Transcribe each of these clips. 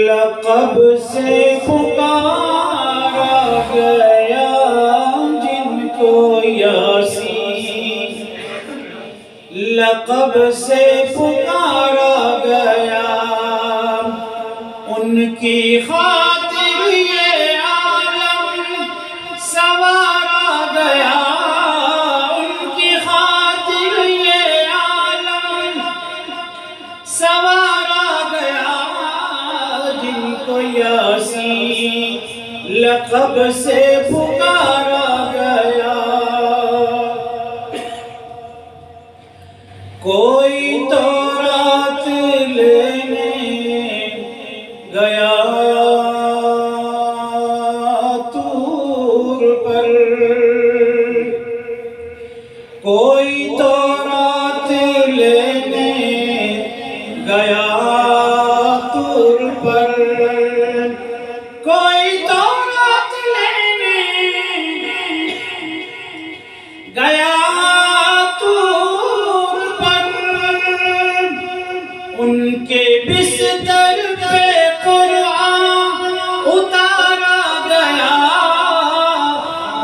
لقب سے پکارا گیا جن کو یاسین، لقب سے پکارا گیا ان کی خاطر یہ عالم سنوارا گیا، ان کی خاطر یہ عالم سنوارا گیا جن کو یاسین لقب سے پکارا گیا۔ کوئی تورات لینے گیا طور پر، کوئی تورات لینے گیا طور پر، کوئی تورات لینے گیا طور پر، ان کے بستر پہ قرآن اتارا گیا،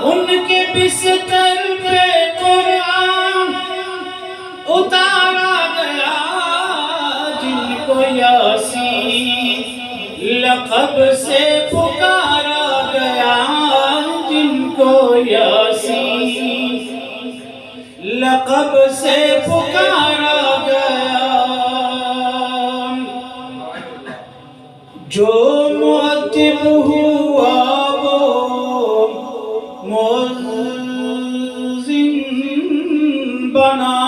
ان کے بستر پہ قرآن اتارا گیا جن کو یاسین لقب سے پکارا گیا، جن کو یاسین لقب سے پکارا گیا۔ جو معتب ہوا وہ مؤذن بنا،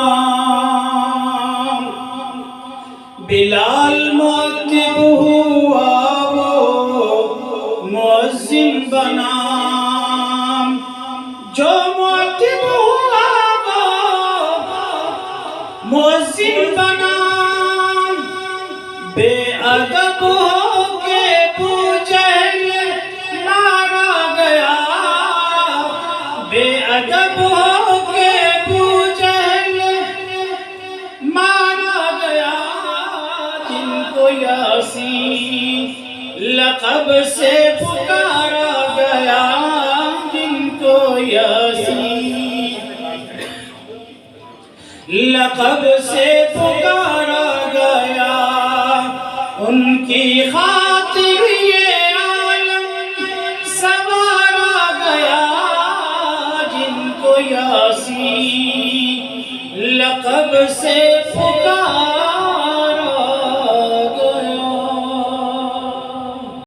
بلال معتب ہوا وہ مؤذن بنا، جو معتب ہوا وہ مؤذن بنا، بے ادب ہو کے بوجہل مارا گیا، بے ادب ہو کے بوجہل مارا گیا جن کو یاسین لقب سے پکارا گیا، جن کو یاسین لقب سے پکارا گیا، ان کی خاطر یہ عالم سنوارا گیا، جن کو یاسین لقب سے پکارا